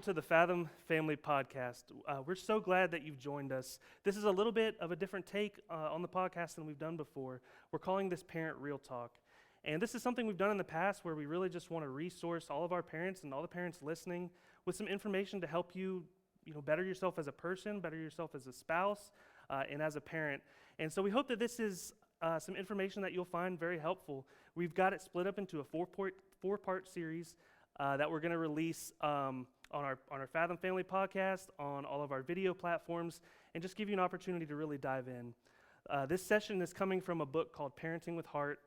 to the Fathom Family Podcast. We're so glad that you've joined us. This is a little bit of a different take on the podcast than we've done before. We're calling this Parent Real Talk. And this is something we've done in the past where we really just want to resource all of our parents and all the parents listening with some information to help you, better yourself as a person, better yourself as a spouse, and as a parent. And so we hope that this is some information that you'll find very helpful. We've got it split up into a four-part series that we're going to release on our Fathom Family Podcast, on all of our video platforms, and just give you an opportunity to really dive in. This session is coming from a book called Parenting with Heart.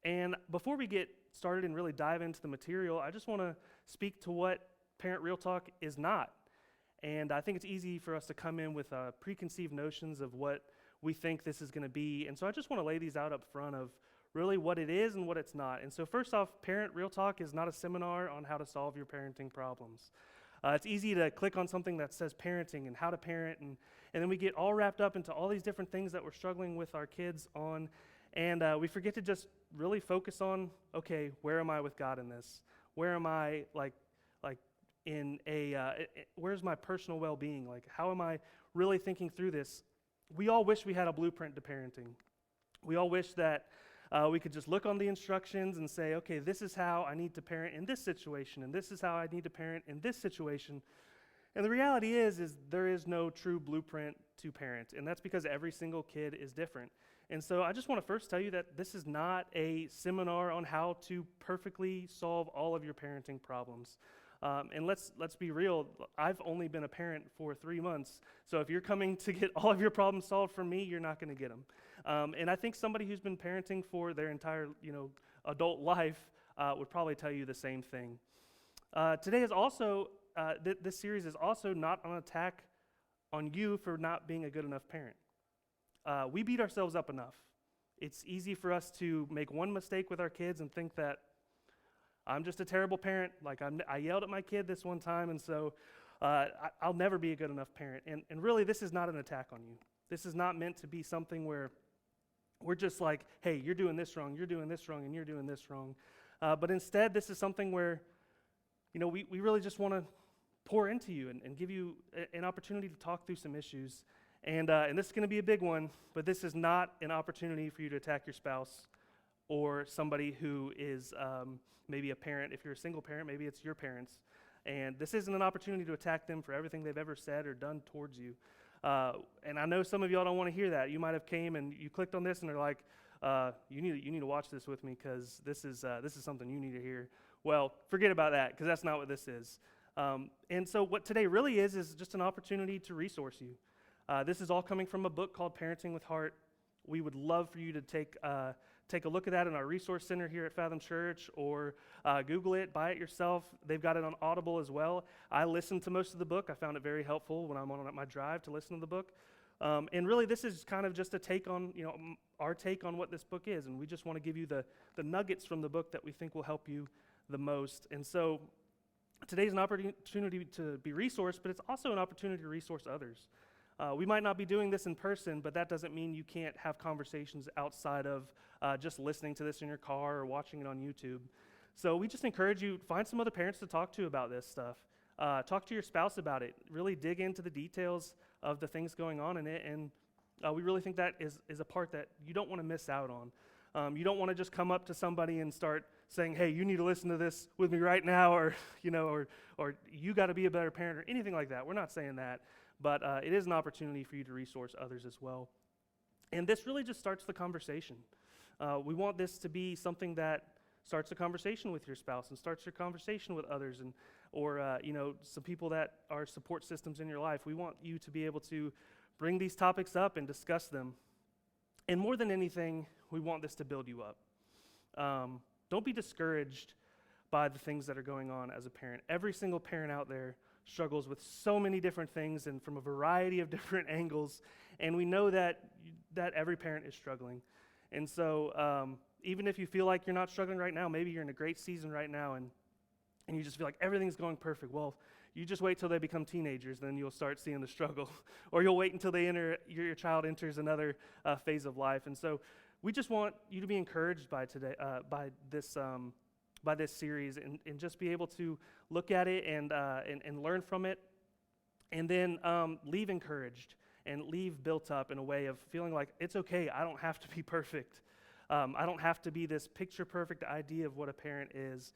And before we get started and really dive into the material, I just want to speak to what Parent Real Talk is not. And I think it's easy for us to come in with preconceived notions of what we think this is going to be. And so I just want to lay these out up front of really what it is and what it's not. And so first off, Parent Real Talk is not a seminar on how to solve your parenting problems. It's easy to click on something that says parenting and how to parent, and then we get all wrapped up into all these different things that we're struggling with our kids on, and we forget to just really focus on, okay, where am I with God in this? Where am I, where's my personal well-being? Like, how am I really thinking through this? We all wish we had a blueprint to parenting. We all wish that we could just look on the instructions and say, okay, this is how I need to parent in this situation, and this is how I need to parent in this situation. And the reality is there is no true blueprint to parent, and that's because every single kid is different. And so I just want to first tell you that this is not a seminar on how to perfectly solve all of your parenting problems. And let's be real, I've only been a parent for 3 months, so if you're coming to get all of your problems solved from me, you're not going to get them. And I think somebody who's been parenting for their entire adult life would probably tell you the same thing. Today is also, this series is also not an attack on you for not being a good enough parent. We beat ourselves up enough. It's easy for us to make one mistake with our kids and think that I'm just a terrible parent. Like I yelled at my kid this one time, and so I'll never be a good enough parent. And really, this is not an attack on you. This is not meant to be something where we're just like, hey, you're doing this wrong, you're doing this wrong, and you're doing this wrong. But instead, this is something where, we really just want to pour into you and give you an opportunity to talk through some issues. And this is going to be a big one, but this is not an opportunity for you to attack your spouse or somebody who is maybe a parent. If you're a single parent, maybe it's your parents. And this isn't an opportunity to attack them for everything they've ever said or done towards you. And I know some of y'all don't want to hear that. You might have came and you clicked on this and they're like, you need to watch this with me because this is something you need to hear. Well, forget about that because that's not what this is. And so what today really is just an opportunity to resource you. This is all coming from a book called Parenting with Heart. We would love for you to take a look at that in our resource center here at Fathom Church, or Google it, buy it yourself. They've got it on Audible as well. I listened to most of the book. I found it very helpful when I'm on my drive to listen to the book. And really, this is kind of just a take on, our take on what this book is, and we just want to give you the nuggets from the book that we think will help you the most. And so today's an opportunity to be resourced, but it's also an opportunity to resource others. We might not be doing this in person, but that doesn't mean you can't have conversations outside of just listening to this in your car or watching it on YouTube. So we just encourage you, find some other parents to talk to about this stuff. Talk to your spouse about it. Really dig into the details of the things going on in it, and we really think that is a part that you don't want to miss out on. You don't want to just come up to somebody and start saying, hey, you need to listen to this with me right now, or you got to be a better parent, or anything like that. We're not saying that. But it is an opportunity for you to resource others as well. And this really just starts the conversation. We want this to be something that starts a conversation with your spouse and starts your conversation with others, or some people that are support systems in your life. We want you to be able to bring these topics up and discuss them. And more than anything, we want this to build you up. Don't be discouraged by the things that are going on as a parent. Every single parent out there struggles with so many different things and from a variety of different angles, and we know that every parent is struggling. And so even if you feel like you're not struggling right now, maybe you're in a great season right now and you just feel like everything's going perfect. Well, you just wait till they become teenagers, then you'll start seeing the struggle. Or you'll wait until your child enters another phase of life. And so we just want you to be encouraged by this by this series and just be able to look at it and learn from it, and then leave encouraged and leave built up in a way of feeling like it's okay, I don't have to be perfect. I don't have to be this picture-perfect idea of what a parent is.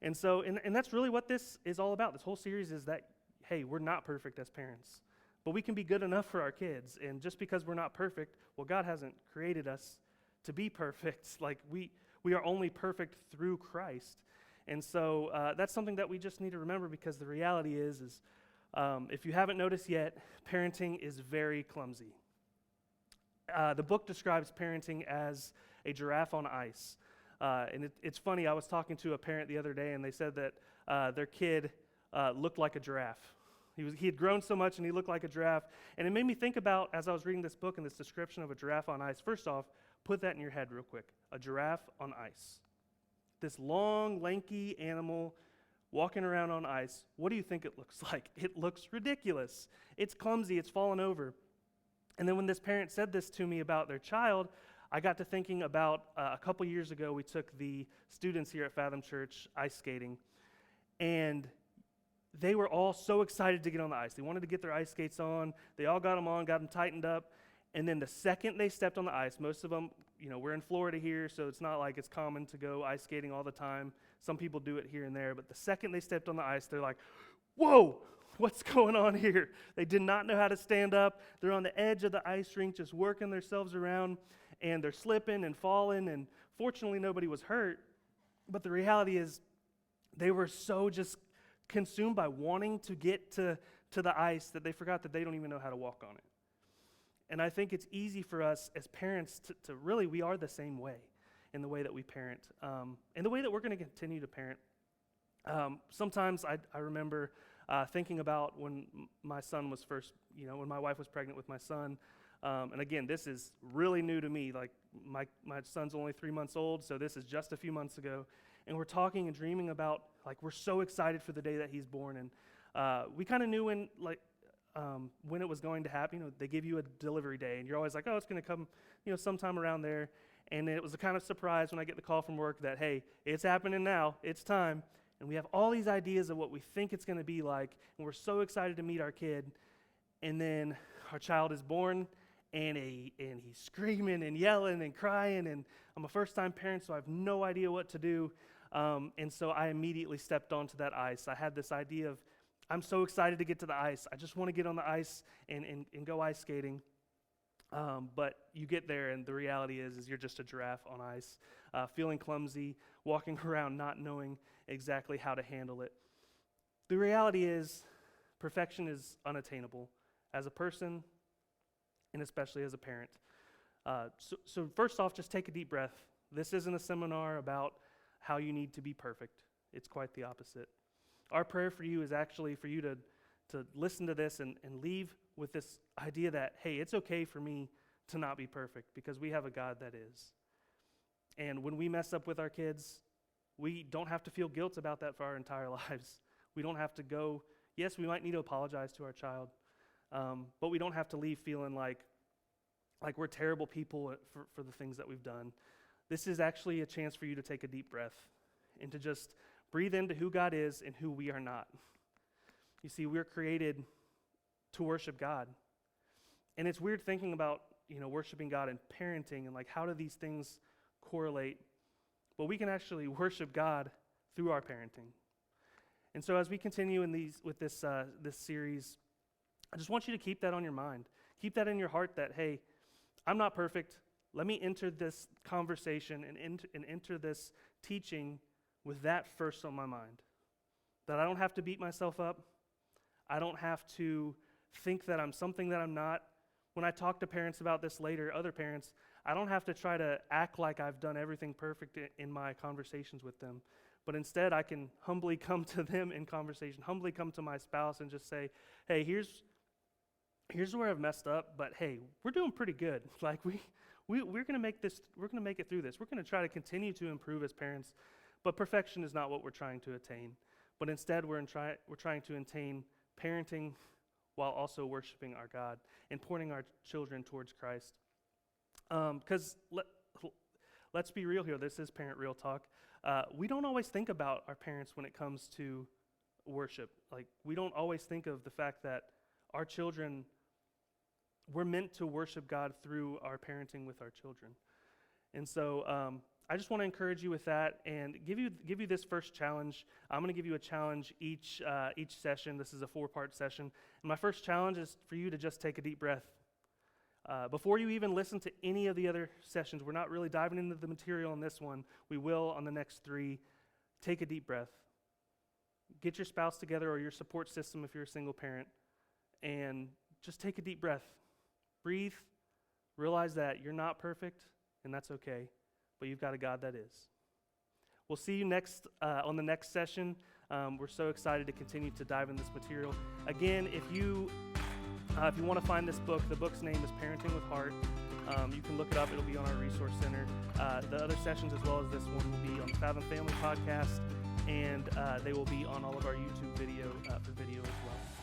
And so, and that's really what this is all about. This whole series is that, hey, we're not perfect as parents, but we can be good enough for our kids. And just because we're not perfect, well, God hasn't created us to be perfect. Like, we are only perfect through Christ. And so that's something that we just need to remember, because the reality is if you haven't noticed yet, parenting is very clumsy. The book describes parenting as a giraffe on ice. And it's funny, I was talking to a parent the other day, and they said that their kid looked like a giraffe. He had grown so much, and he looked like a giraffe. And it made me think about, as I was reading this book and this description of a giraffe on ice, first off, put that in your head real quick. A giraffe on ice. This long, lanky animal walking around on ice. What do you think it looks like? It looks ridiculous. It's clumsy. It's fallen over. And then when this parent said this to me about their child, I got to thinking about a couple years ago, we took the students here at Fathom Church ice skating, and they were all so excited to get on the ice. They wanted to get their ice skates on. They all got them on, got them tightened up, and then the second they stepped on the ice, most of them, we're in Florida here, so it's not like it's common to go ice skating all the time. Some people do it here and there, but the second they stepped on the ice, they're like, whoa, what's going on here? They did not know how to stand up. They're on the edge of the ice rink just working themselves around, and they're slipping and falling, and fortunately nobody was hurt. But the reality is they were so just consumed by wanting to get to the ice that they forgot that they don't even know how to walk on it. And I think it's easy for us as parents to really, we are the same way in the way that we parent, and the way that we're going to continue to parent. Sometimes I remember thinking about when my son was first, when my wife was pregnant with my son. And again, this is really new to me. Like, my son's only 3 months old, so this is just a few months ago. And we're talking and dreaming about, like, we're so excited for the day that he's born. And we kind of knew when it was going to happen. They give you a delivery day, and you're always like, oh, it's going to come, sometime around there. And it was a kind of surprise when I get the call from work that, hey, it's happening now, it's time. And we have all these ideas of what we think it's going to be like, and we're so excited to meet our kid. And then our child is born, and he's screaming and yelling and crying, and I'm a first-time parent, so I have no idea what to do. And so I immediately stepped onto that ice. I had this idea of, I'm so excited to get to the ice. I just want to get on the ice and go ice skating. But you get there, and the reality is you're just a giraffe on ice, feeling clumsy, walking around not knowing exactly how to handle it. The reality is perfection is unattainable as a person, and especially as a parent. So first off, just take a deep breath. This isn't a seminar about how you need to be perfect. It's quite the opposite. Our prayer for you is actually for you to listen to this and leave with this idea that, hey, it's okay for me to not be perfect, because we have a God that is. And when we mess up with our kids, we don't have to feel guilt about that for our entire lives. We don't have to go, yes, we might need to apologize to our child, but we don't have to leave feeling like we're terrible people for the things that we've done. This is actually a chance for you to take a deep breath and to just breathe into who God is and who we are not. You see, we're created to worship God. And it's weird thinking about, worshiping God and parenting and how do these things correlate? But we can actually worship God through our parenting. And so as we continue with this series, I just want you to keep that on your mind. Keep that in your heart that, hey, I'm not perfect. Let me enter this conversation and enter this teaching with that first on my mind. That I don't have to beat myself up. I don't have to think that I'm something that I'm not. When I talk to parents about this later, other parents, I don't have to try to act like I've done everything perfect in my conversations with them. But instead, I can humbly come to them in conversation, humbly come to my spouse and just say, hey, here's where I've messed up, but hey, we're doing pretty good. We're going to make this, we're going to make it through this. We're going to try to continue to improve as parents, but perfection is not what we're trying to attain. But instead, we're trying to attain parenting while also worshiping our God and pointing our children towards Christ. Because let's be real here. This is Parent Real Talk. We don't always think about our parents when it comes to worship. Like, we don't always think of the fact that our children, we're meant to worship God through our parenting with our children. And so I just want to encourage you with that and give you this first challenge. I'm going to give you a challenge each session. This is a 4-part session. And my first challenge is for you to just take a deep breath. Before you even listen to any of the other sessions, we're not really diving into the material on this one. We will on the next 3. Take a deep breath. Get your spouse together or your support system if you're a single parent, and just take a deep breath. Breathe. Realize that you're not perfect, and that's okay, but you've got a God that is. We'll see you next on the next session. We're so excited to continue to dive in this material. Again, if you want to find this book, the book's name is Parenting with Heart. You can look it up. It'll be on our resource center. The other sessions, as well as this one, will be on the Fathom Family podcast, and they will be on all of our YouTube video as well.